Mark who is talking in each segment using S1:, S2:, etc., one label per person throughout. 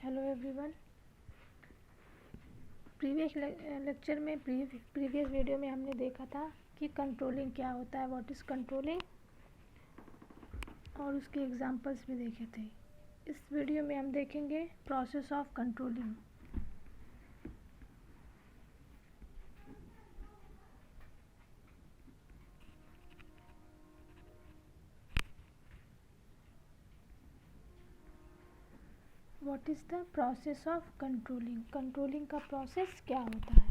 S1: Hello everyone. Previous lecture में previous video में हमने देखा था कि कंट्रोलिंग क्या होता है, व्हाट इज़ कंट्रोलिंग, और उसके एग्जांपल्स भी देखे थे। इस वीडियो में हम देखेंगे process of controlling. What is the process of controlling. Controlling का प्रोसेस क्या होता है,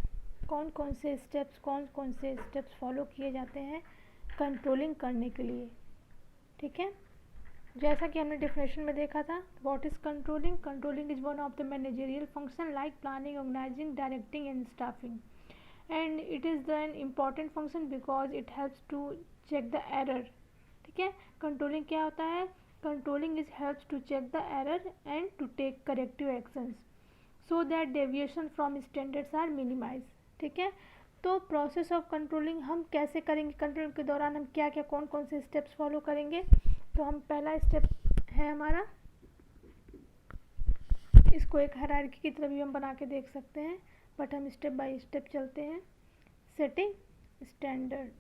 S1: कौन कौन से स्टेप्स फॉलो किए जाते हैं कंट्रोलिंग करने के लिए। ठीक है, जैसा कि हमने डेफिनेशन में देखा था, what is controlling. Controlling is one of the managerial function like planning, organising, directing and staffing, and it is an important function because it helps to check the error. ठीक है, कंट्रोलिंग क्या होता है, controlling is helps to check the error and to take corrective actions so that deviation from standards are minimise. ठीक है, तो process of controlling हम कैसे करेंगे, कंट्रोलिंग के दौरान हम क्या क्या कौन कौन से स्टेप्स फॉलो करेंगे। तो हम पहला स्टेप है हमारा, इसको एक हायरार्की की तरह भी हम बना के देख सकते हैं, बट हम स्टेप बाय स्टेप चलते हैं। Setting standard.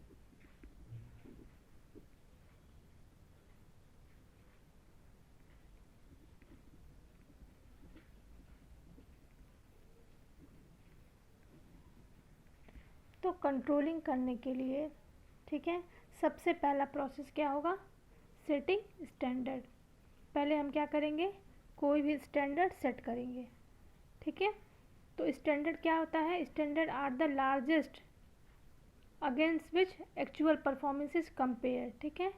S1: तो कंट्रोलिंग करने के लिए, ठीक है, सबसे पहला प्रोसेस क्या होगा, सेटिंग स्टैंडर्ड। पहले हम क्या करेंगे, कोई भी स्टैंडर्ड सेट करेंगे। ठीक है, तो स्टैंडर्ड क्या होता है, standard are the largest against which actual performance is compare. ठीक है,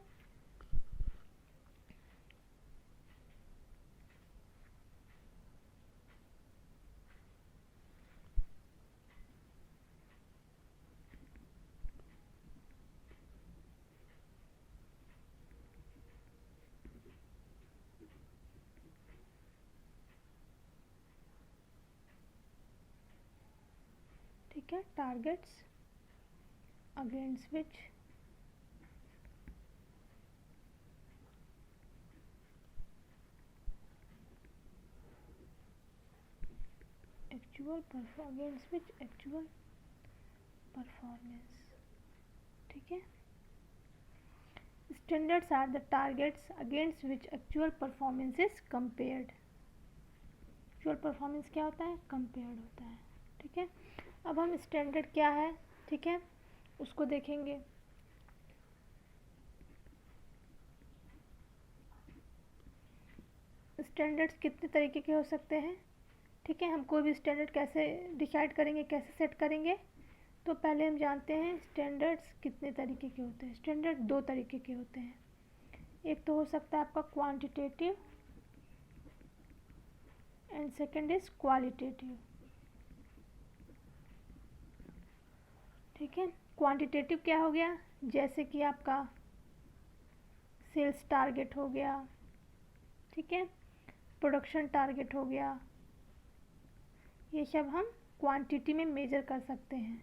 S1: ठीक है, targets against which actual performance. ठीक है, standards are the targets against which actual performance is compared. Actual performance क्या होता है, कंपेयर्ड होता है। ठीक है, अब हम स्टैंडर्ड क्या है, ठीक है, उसको देखेंगे। स्टैंडर्ड्स कितने तरीके के हो सकते हैं। ठीक है, हम कोई भी स्टैंडर्ड कैसे डिसाइड करेंगे, कैसे सेट करेंगे। तो पहले हम जानते हैं स्टैंडर्ड्स कितने तरीके के होते हैं। स्टैंडर्ड दो तरीके के होते हैं, एक तो हो सकता है आपका quantitative and second is qualitative. ठीक है, क्वांटिटेटिव क्या हो गया, जैसे कि आपका सेल्स टारगेट हो गया, ठीक है, प्रोडक्शन टारगेट हो गया, ये सब हम क्वांटिटी में मेजर कर सकते हैं।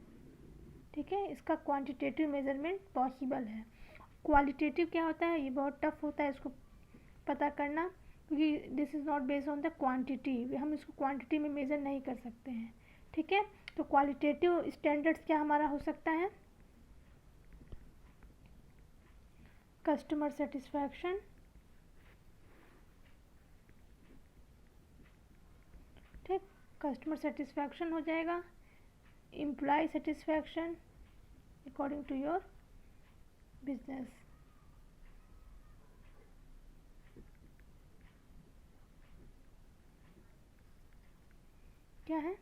S1: ठीक है, इसका क्वांटिटेटिव मेजरमेंट पॉसिबल है। क्वालिटेटिव क्या होता है, ये बहुत टफ होता है इसको पता करना, क्योंकि this is not based on the quantity, हम इसको क्वांटिटी में मेजर नहीं कर सकते हैं। ठीक है, तो क्वालिटेटिव स्टैंडर्ड्स क्या हमारा हो सकता है, कस्टमर सेटिस्फैक्शन, ठीक, कस्टमर सेटिस्फैक्शन हो जाएगा, employee satisfaction according to your business. क्या है,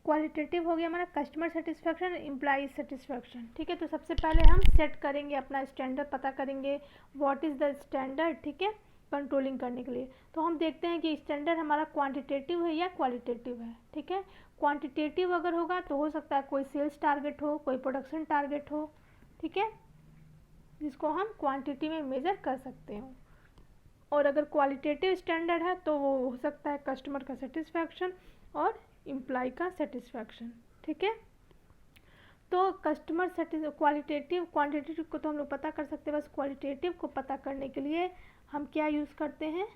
S1: क्वालिटेटिव हो गया हमारा कस्टमर सेटिस्फैक्शन, एम्प्लॉय सेटिस्फैक्शन। ठीक है, तो सबसे पहले हम सेट करेंगे अपना स्टैंडर्ड, पता करेंगे व्हाट इज़ द स्टैंडर्ड। ठीक है, कंट्रोलिंग करने के लिए तो हम देखते हैं कि स्टैंडर्ड हमारा क्वांटिटेटिव है या क्वालिटेटिव है। ठीक है, क्वांटिटेटिव अगर होगा तो हो सकता है कोई सेल्स टारगेट हो, कोई प्रोडक्शन टारगेट हो, ठीक है, जिसको हम क्वांटिटी में मेजर कर सकते हो। और अगर क्वालिटेटिव स्टैंडर्ड है तो वो हो सकता है कस्टमर का सेटिस्फैक्शन और एम्प्लॉय का सेटिस्फैक्शन। ठीक है, तो कस्टमर क्वालिटेटिव क्वांटिटेटिव को तो हम लोग पता कर सकते हैं, बस क्वालिटेटिव को पता करने के लिए हम क्या यूज़ करते हैं,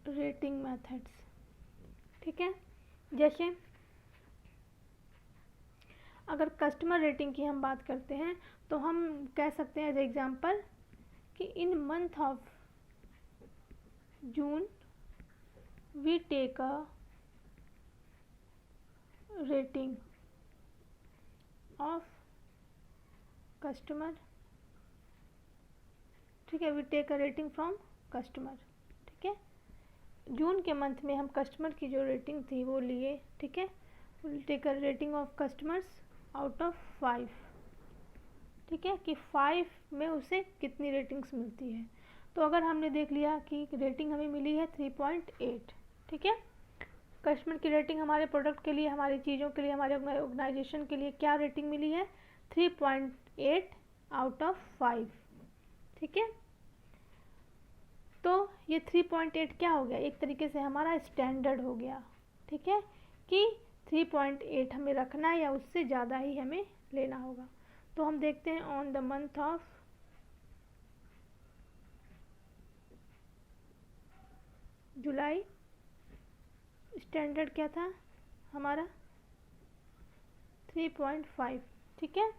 S1: रेटिंग मेथड्स, ठीक है। जैसे अगर कस्टमर रेटिंग की हम बात करते हैं तो हम कह सकते हैं एज एग्जांपल कि in month of June we take a rating of customer, ठीक है, we take a rating from customer, ठीक है। जून के मंथ में हम कस्टमर की जो रेटिंग थी वो लिए, ठीक है, will take a rating of customers out of 5, ठीक है, कि 5 में उसे कितनी रेटिंग्स मिलती है। तो अगर हमने देख लिया कि रेटिंग हमें मिली है 3.8, ठीक है, कस्टमर की रेटिंग हमारे प्रोडक्ट के लिए, हमारी चीज़ों के लिए, हमारे ऑर्गेनाइजेशन के लिए क्या रेटिंग मिली है 3.8 आउट ऑफ 5, ठीक है। तो ये 3.8 क्या हो गया, एक तरीके से हमारा स्टैंडर्ड हो गया, ठीक है, कि 3.8 हमें रखना है या उससे ज़्यादा ही हमें लेना होगा। तो हम देखते हैं on the month of July standard क्या था हमारा 3.5, ठीक है।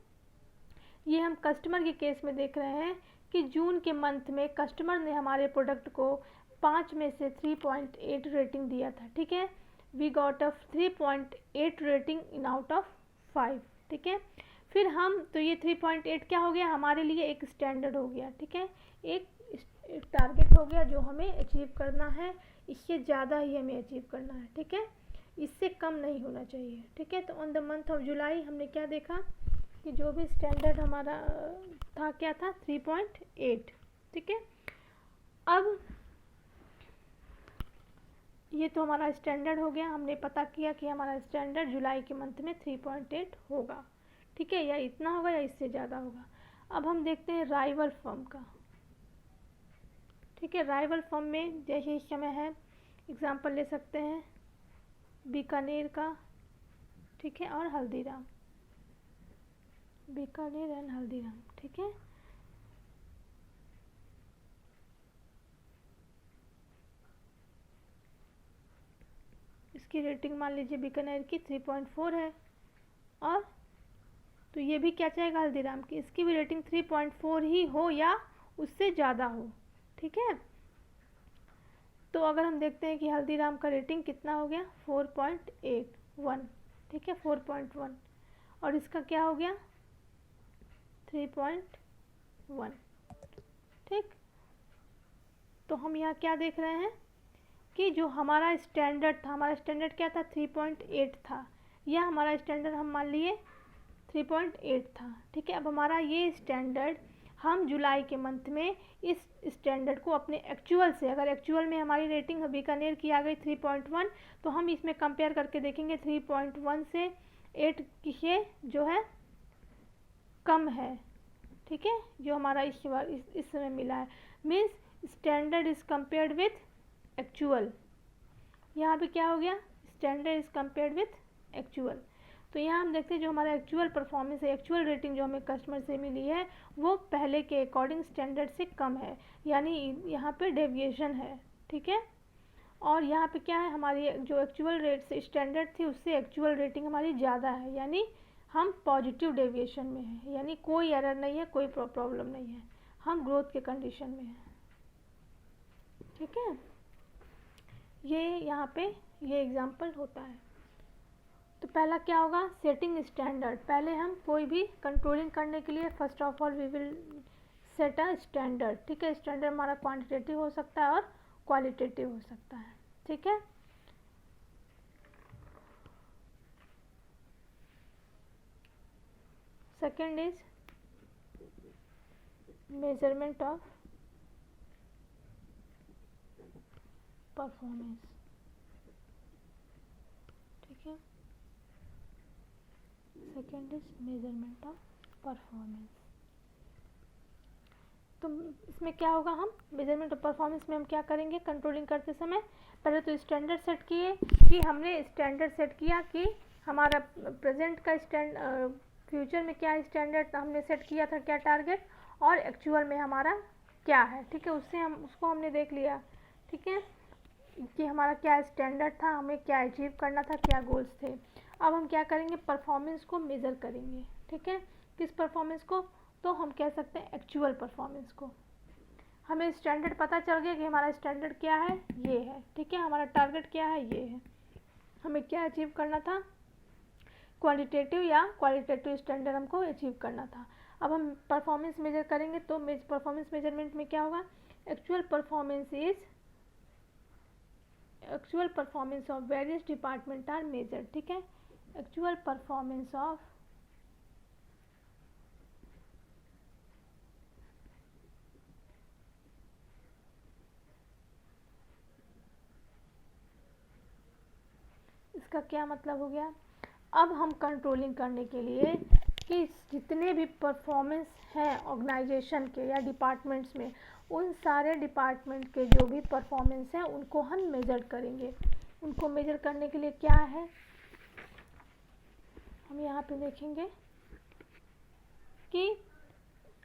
S1: ये हम कस्टमर के केस में देख रहे हैं कि जून के मंथ में कस्टमर ने हमारे प्रोडक्ट को 5 में से 3.8 रेटिंग दिया था, ठीक है, we got a 3.8 rating in out of 5, ठीक है। फिर हम तो ये 3.8 क्या हो गया हमारे लिए एक स्टैंडर्ड हो गया, ठीक है, एक टारगेट हो गया जो हमें अचीव करना है, इससे ज़्यादा ही हमें अचीव करना है, ठीक है, इससे कम नहीं होना चाहिए, ठीक है। तो ऑन द मंथ ऑफ जुलाई हमने क्या देखा कि जो भी स्टैंडर्ड हमारा था क्या था 3.8, ठीक है। अब ये तो हमारा स्टैंडर्ड हो गया, हमने पता किया कि हमारा स्टैंडर्ड जुलाई के मंथ में 3.8 होगा, ठीक है, या इतना होगा या इससे ज़्यादा होगा। अब हम देखते हैं राइवल फर्म का, ठीक है। राइवल फर्म में जैसे इस समय है, एग्जांपल ले सकते हैं बीकानेर का, ठीक है, और हल्दीराम, बीकानेर एंड हल्दीराम, ठीक है। इसकी रेटिंग मान लीजिए बीकानेर की 3.4 है, और तो ये भी क्या चाहेगा हल्दीराम की, इसकी भी रेटिंग 3.4 ही हो या उससे ज़्यादा हो, ठीक है। तो अगर हम देखते हैं कि हल्दीराम का रेटिंग कितना हो गया 4.81, ठीक है, 4.1, और इसका क्या हो गया 3.1, ठीक। तो हम यहाँ क्या देख रहे हैं कि जो हमारा स्टैंडर्ड था, हमारा स्टैंडर्ड क्या था 3.8 था, या हमारा स्टैंडर्ड हम मान लिए 3.8 था, ठीक है। अब हमारा ये स्टैंडर्ड हम जुलाई के मंथ में इस स्टैंडर्ड को अपने एक्चुअल से, अगर एक्चुअल में हमारी रेटिंग बीकानेर की आ गई 3.1, तो हम इसमें कंपेयर करके देखेंगे 3.1 से 8 किसे जो है कम है, ठीक है, जो हमारा इस समय मिला है, means standard is compared with actual. यहाँ पे क्या हो गया standard is compared with actual. तो यहाँ हम देखते हैं जो हमारा एक्चुअल परफॉर्मेंस है, एक्चुअल रेटिंग जो हमें कस्टमर से मिली है वो पहले के अकॉर्डिंग स्टैंडर्ड से कम है, यानी यहाँ पे डेविएशन है, ठीक है। और यहाँ पे क्या है हमारी जो एक्चुअल रेट से स्टैंडर्ड थी उससे एक्चुअल रेटिंग हमारी ज़्यादा है, यानी हम पॉजिटिव डेविएशन में हैं, यानी कोई एरर नहीं है, कोई प्रॉब्लम नहीं है, हम ग्रोथ के कंडीशन में हैं, ठीक है। ये यहाँ पे ये एग्जाम्पल होता है। तो पहला क्या होगा सेटिंग स्टैंडर्ड, पहले हम कोई भी कंट्रोलिंग करने के लिए first of all we will set a standard, ठीक है। स्टैंडर्ड हमारा क्वांटिटेटिव हो सकता है और क्वालिटेटिव हो सकता है, ठीक है। Second is measurement of performance, ठीक है। Second is measurement of performance. तो इसमें क्या होगा हम मेजरमेंट ऑफ परफॉर्मेंस में हम क्या करेंगे कंट्रोलिंग करते समय, पहले तो स्टैंडर्ड सेट किए कि हमने स्टैंडर्ड सेट किया कि हमारा प्रेजेंट का फ्यूचर में क्या स्टैंडर्ड हमने सेट किया था, क्या टारगेट, और एक्चुअल में हमारा क्या है, ठीक है, उससे हम उसको हमने देख लिया, ठीक है। कि हमारा क्या स्टैंडर्ड था, हमें क्या अचीव करना था, क्या गोल्स थे। अब हम क्या करेंगे, परफॉर्मेंस को मेज़र करेंगे। ठीक है, किस परफॉर्मेंस को, तो हम कह सकते हैं एक्चुअल परफॉर्मेंस को। हमें स्टैंडर्ड पता चल गया कि हमारा स्टैंडर्ड क्या है, ये है। ठीक है, हमारा टारगेट क्या है, ये है। हमें क्या अचीव करना था, क्वांटिटेटिव या क्वालिटेटिव स्टैंडर्ड हमको अचीव करना था। अब हम परफॉर्मेंस मेजर करेंगे, तो परफॉर्मेंस मेजरमेंट में क्या होगा, actual performance of various department are measured. ठीक है, एक्चुअल परफॉर्मेंस ऑफ इसका क्या मतलब हो गया, अब हम कंट्रोलिंग करने के लिए कि जितने भी परफॉर्मेंस हैं ऑर्गेनाइजेशन के या डिपार्टमेंट्स में, उन सारे डिपार्टमेंट के जो भी परफॉर्मेंस हैं उनको हम मेजर करेंगे। उनको मेजर करने के लिए क्या है, हम यहाँ पे देखेंगे कि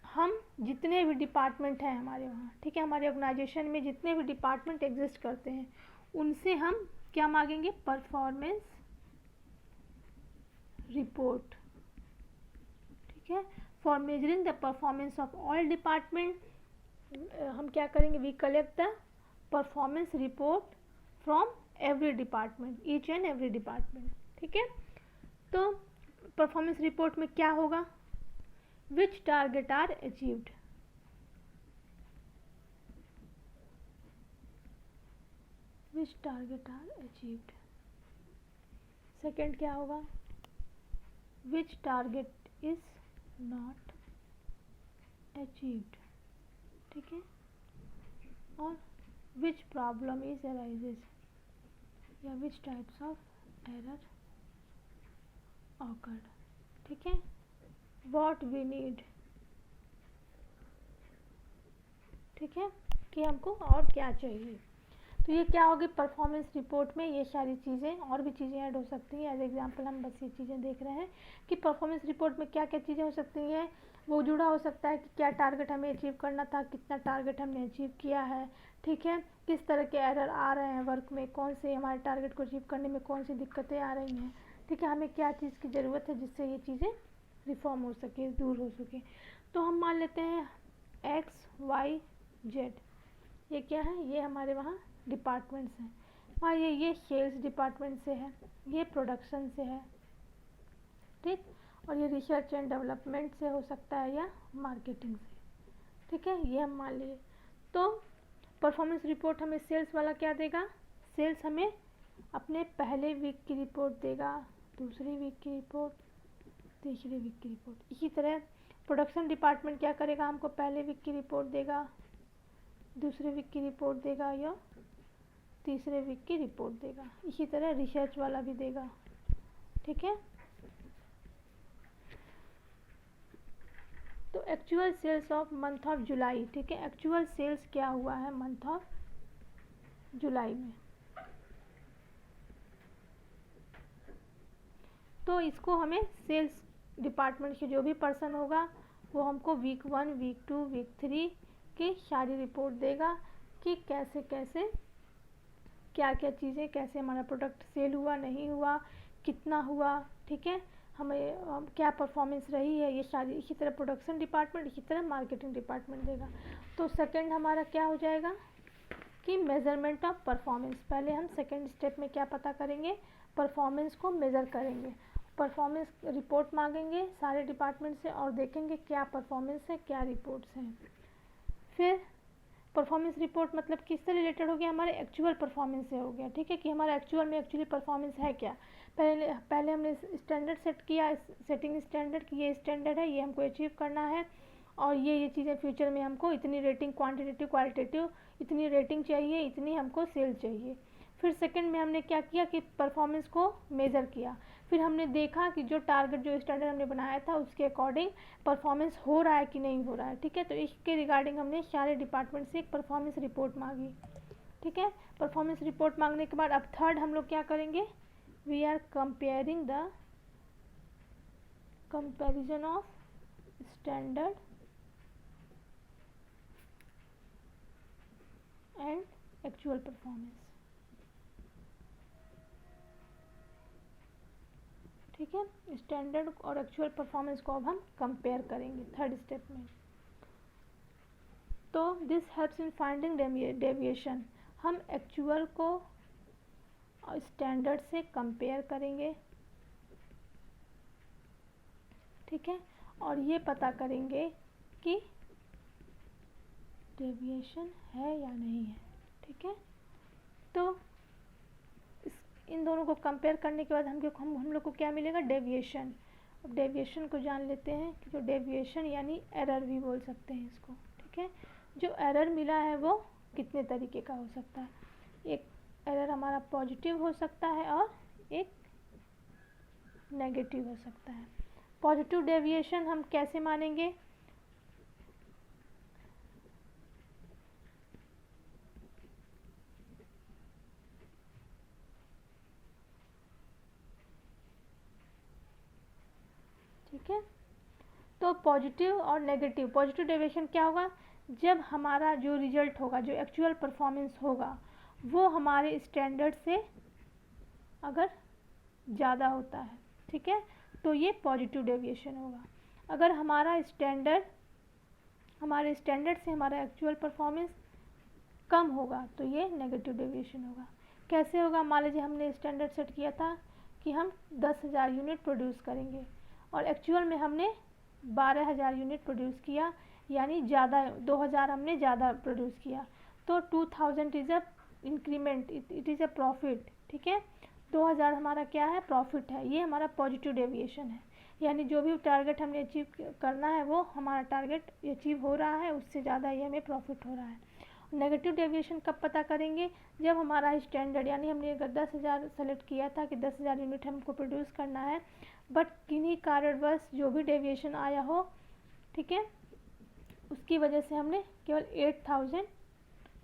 S1: हम जितने भी डिपार्टमेंट हैं हमारे वहाँ, ठीक है, हमारे ऑर्गेनाइजेशन में जितने भी डिपार्टमेंट एग्जिस्ट करते हैं, उनसे हम क्या मांगेंगे, परफॉर्मेंस रिपोर्ट। ठीक है, for measuring the performance of all department हम क्या करेंगे, we collect the performance report from every department, each and every department. ठीक है, तो परफॉर्मेंस रिपोर्ट में क्या होगा, which target are achieved, which target are achieved. Second क्या होगा, which target is not achieved. ठीक है, और विच प्रॉब्लम इज अराइजेज, या which types of error occurred. ठीक है, व्हाट वी नीड। ठीक है, कि हमको और क्या चाहिए। तो ये क्या होगी, परफॉर्मेंस रिपोर्ट में ये सारी चीज़ें और भी चीज़ें ऐड हो सकती हैं। एज एग्जांपल हम बस ये चीज़ें देख रहे हैं कि परफॉर्मेंस रिपोर्ट में क्या क्या चीज़ें हो सकती हैं। वो जुड़ा हो सकता है कि क्या टारगेट हमें अचीव करना था, कितना टारगेट हमने अचीव किया है। ठीक है, किस तरह के एरर आ रहे हैं वर्क में, कौन से हमारे टारगेट को अचीव करने में कौन सी दिक्कतें आ रही हैं। ठीक है, हमें क्या चीज़ की ज़रूरत है जिससे ये चीज़ें रिफॉर्म हो सके, दूर हो सके। तो हम मान लेते हैं XYZ, ये क्या है, ये हमारे वहाँ डिपार्टमेंट्स हैं। हाँ, ये सेल्स डिपार्टमेंट से है, ये प्रोडक्शन से है। ठीक, और ये रिसर्च एंड डेवलपमेंट से हो सकता है या मार्केटिंग से। ठीक है, ये हम मान लिए। तो परफॉर्मेंस रिपोर्ट हमें सेल्स वाला क्या देगा, सेल्स हमें अपने पहले वीक की रिपोर्ट देगा, दूसरी वीक की रिपोर्ट, तीसरी वीक की रिपोर्ट। इसी तरह प्रोडक्शन डिपार्टमेंट क्या करेगा, हमको पहले वीक की रिपोर्ट देगा, दूसरे वीक की रिपोर्ट देगा या तीसरे वीक की रिपोर्ट देगा। इसी तरह रिसर्च वाला भी देगा। ठीक है, तो actual sales of month of July. ठीक है, एक्चुअल सेल्स क्या हुआ है मंथ ऑफ जुलाई में, तो इसको हमें सेल्स डिपार्टमेंट के जो भी पर्सन होगा वो हमको वीक 1, वीक 2, वीक 3 की सारी रिपोर्ट देगा कि कैसे कैसे क्या क्या चीज़ें, कैसे हमारा प्रोडक्ट सेल हुआ, नहीं हुआ, कितना हुआ। ठीक है, हमें क्या परफॉर्मेंस रही है, ये सारी। इसी तरह प्रोडक्शन डिपार्टमेंट, इसी तरह मार्केटिंग डिपार्टमेंट देगा। तो सेकंड हमारा क्या हो जाएगा कि मेज़रमेंट ऑफ परफॉर्मेंस। पहले हम सेकंड स्टेप में क्या पता करेंगे, परफॉर्मेंस को मेज़र करेंगे। परफॉर्मेंस रिपोर्ट मांगेंगे सारे डिपार्टमेंट से और देखेंगे क्या परफॉर्मेंस है, क्या रिपोर्ट्स हैं। फिर परफॉर्मेंस रिपोर्ट मतलब किससे रिलेटेड हो गया, हमारे एक्चुअल परफॉर्मेंस से हो गया। ठीक है, कि हमारा एक्चुअल में एक्चुअली परफॉर्मेंस है क्या। पहले हमने स्टैंडर्ड सेट किया, सेटिंग स्टैंडर्ड कि ये स्टैंडर्ड है, ये हमको अचीव करना है, और ये चीज़ें फ्यूचर में हमको इतनी रेटिंग, क्वांटिटेटिव क्वालिटेटिव इतनी रेटिंग चाहिए, इतनी हमको सेल चाहिए। फिर सेकंड में हमने क्या किया कि परफॉर्मेंस को मेज़र किया। फिर हमने देखा कि जो टारगेट, जो स्टैंडर्ड हमने बनाया था उसके अकॉर्डिंग परफॉर्मेंस हो रहा है कि नहीं हो रहा है। ठीक है, तो इसके रिगार्डिंग हमने सारे डिपार्टमेंट से एक परफॉर्मेंस रिपोर्ट मांगी। ठीक है, परफॉर्मेंस रिपोर्ट मांगने के बाद अब थर्ड हम लोग क्या करेंगे, we are comparing the comparison of standard and actual performance. ठीक है, स्टैंडर्ड और एक्चुअल परफॉर्मेंस को अब हम कंपेयर करेंगे थर्ड स्टेप में। तो this helps in finding deviation, हम एक्चुअल को स्टैंडर्ड से कंपेयर करेंगे, ठीक है, और ये पता करेंगे कि डेविएशन है या नहीं है, ठीक है। तो इन दोनों को कंपेयर करने के बाद हम लोग को क्या मिलेगा, डेविएशन। अब डेविएशन को जान लेते हैं कि जो डेविएशन यानी एरर भी बोल सकते हैं इसको, ठीक है। जो एरर मिला है वो कितने तरीके का हो सकता है, एक एरर हमारा पॉजिटिव हो सकता है और एक नेगेटिव हो सकता है। पॉजिटिव डेविएशन हम कैसे मानेंगे, ठीक है। तो पॉजिटिव और नेगेटिव, पॉजिटिव डेविएशन क्या होगा, जब हमारा जो रिजल्ट होगा, जो एक्चुअल परफॉर्मेंस होगा, वो हमारे स्टैंडर्ड से अगर ज़्यादा होता है, ठीक है, तो ये पॉजिटिव डेविएशन होगा। अगर हमारे स्टैंडर्ड से हमारा एक्चुअल परफॉर्मेंस कम होगा तो ये नेगेटिव डेविएशन होगा। कैसे होगा, मान लीजिए हमने स्टैंडर्ड सेट किया था कि हम 10,000 यूनिट प्रोड्यूस करेंगे और एक्चुअल में हमने 12,000 यूनिट प्रोड्यूस किया, यानी ज़्यादा 2,000 हमने ज़्यादा प्रोड्यूस किया, तो 2,000 is a increment, it is a profit, ठीक है। 2,000 हमारा क्या है, प्रॉफिट है, ये हमारा पॉजिटिव डेविएशन है, यानी जो भी टारगेट हमने अचीव करना है वो हमारा टारगेट अचीव हो रहा है, उससे ज़्यादा ये हमें प्रॉफिट हो रहा है। नेगेटिव डेविएशन कब पता करेंगे, जब हमारा स्टैंडर्ड, यानी हमने अगर 10,000 सेलेक्ट किया था कि 10,000 यूनिट हमको प्रोड्यूस करना है, बट किन्हीं कारणवश जो भी डेविएशन आया हो, ठीक है, उसकी वजह से हमने केवल 8,000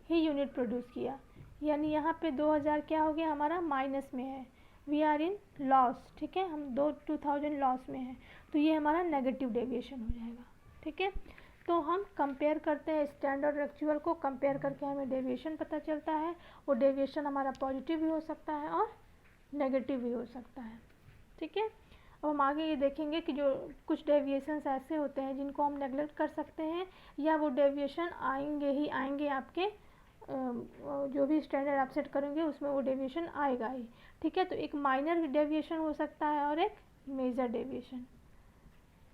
S1: ही यूनिट प्रोड्यूस किया, यानी यहाँ पे 2,000 क्या हो गया, हमारा माइनस में है, वी आर इन लॉस, ठीक है, हम 2,000 लॉस में हैं, तो ये हमारा नेगेटिव डेविएशन हो जाएगा, ठीक है। तो हम कंपेयर करते हैं स्टैंडर्ड और एक्चुअल को, कंपेयर करके हमें डेविएशन पता चलता है, वो डेविएशन हमारा पॉजिटिव भी हो सकता है और नेगेटिव भी हो सकता है, ठीक है। अब हम आगे ये देखेंगे कि जो कुछ डेविएशंस ऐसे होते हैं जिनको हम नेगलेक्ट कर सकते हैं, या वो डेविएशन आएंगे ही आएंगे, आपके जो भी स्टैंडर्ड आप सेट करेंगे उसमें वो डेविएशन आएगा ही, ठीक है। तो एक माइनर डेविएशन हो सकता है और एक मेजर डेविएशन।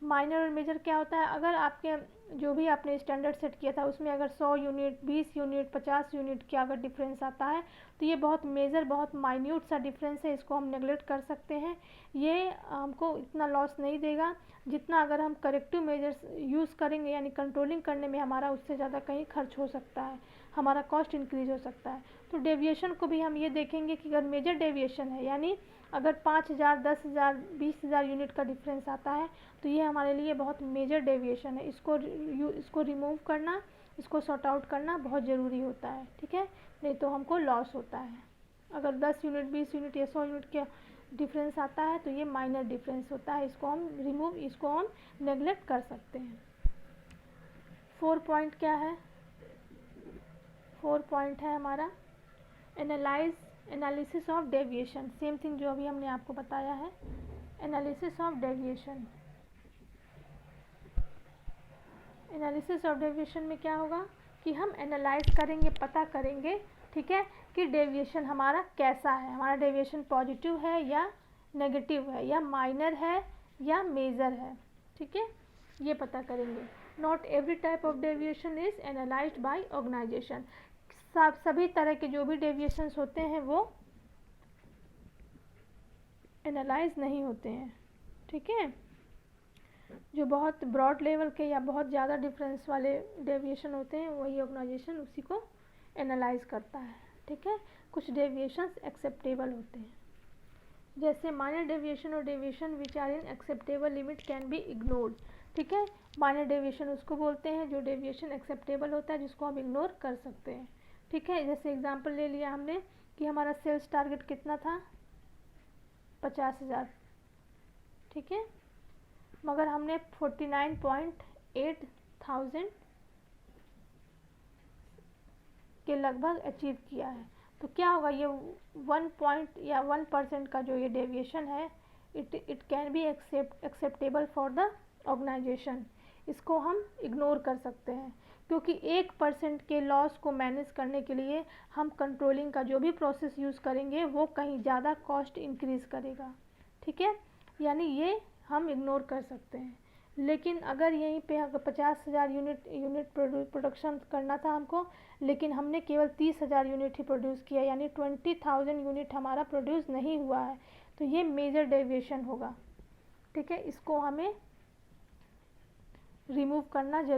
S1: माइनर और मेजर क्या होता है, अगर आपके जो भी आपने स्टैंडर्ड सेट किया था उसमें अगर 100 यूनिट, 20 यूनिट, 50 यूनिट का अगर डिफरेंस आता है तो ये बहुत मेजर, बहुत माइन्यूट सा डिफरेंस है, इसको हम नेगलेक्ट कर सकते हैं, ये हमको इतना लॉस नहीं देगा जितना अगर हम करेक्टिव मेजर्स यूज़ करेंगे, यानी कंट्रोलिंग करने में हमारा उससे ज़्यादा कहीं खर्च हो सकता है, हमारा कॉस्ट इंक्रीज हो सकता है। तो डेविएशन को भी हम ये देखेंगे कि अगर मेजर डेविएशन है, यानी अगर 5,000, 10,000, 20,000 यूनिट का डिफरेंस आता है तो ये हमारे लिए बहुत मेजर डेविएशन है, इसको रिमूव करना, इसको सॉर्ट आउट करना बहुत ज़रूरी होता है, ठीक है, नहीं तो हमको लॉस होता है। अगर 10 यूनिट, 20 यूनिट या 100 यूनिट का डिफरेंस आता है तो ये माइनर डिफरेंस होता है, इसको हम नेगलेक्ट कर सकते हैं। 4 पॉइंट क्या है, 4 पॉइंट है हमारा analysis of deviation, same thing जो अभी हमने आपको बताया है, analysis of deviation. Analysis of deviation में क्या होगा कि हम एनालाइज करेंगे, पता करेंगे, ठीक है, कि डेविएशन हमारा कैसा है, हमारा डेविएशन पॉजिटिव है या नेगेटिव है, या माइनर है या मेजर है, ठीक है, ये पता करेंगे। Not every type of deviation is analysed by organisation, सभी तरह के जो भी डेविएशंस होते हैं वो एनालाइज नहीं होते हैं, ठीक है। जो बहुत ब्रॉड लेवल के या बहुत ज़्यादा डिफरेंस वाले डेविएशन होते हैं वही ऑर्गेनाइजेशन उसी को एनालाइज करता है, ठीक है। कुछ डेविएशंस एक्सेप्टेबल होते हैं, जैसे माइनर डेविएशन और deviation which are in acceptable limit can be ignored, ठीक है। माइनर डेविएशन उसको बोलते हैं जो डेविएशन एक्सेप्टेबल होता है, जिसको हम इग्नोर कर सकते हैं, ठीक है। जैसे एग्जांपल ले लिया हमने कि हमारा सेल्स टारगेट कितना था, 50,000, ठीक है, मगर हमने 49,800 के लगभग अचीव किया है, तो क्या होगा, ये 1% का जो ये डेविएशन है it can be acceptable for the organisation. इसको हम इग्नोर कर सकते हैं, क्योंकि 1% के लॉस को मैनेज करने के लिए हम कंट्रोलिंग का जो भी प्रोसेस यूज़ करेंगे वो कहीं ज़्यादा कॉस्ट इंक्रीज़ करेगा। ठीक है, यानी ये हम इग्नोर कर सकते हैं। लेकिन अगर यहीं पे अगर 50,000 यूनिट प्रोडक्शन करना था हमको, लेकिन हमने केवल 30,000 यूनिट ही प्रोड्यूस किया, यानी 20,000 यूनिट हमारा प्रोड्यूस नहीं हुआ है, तो ये मेजर डेविएशन होगा। ठीक है, इसको हमें रिमूव करना जरूर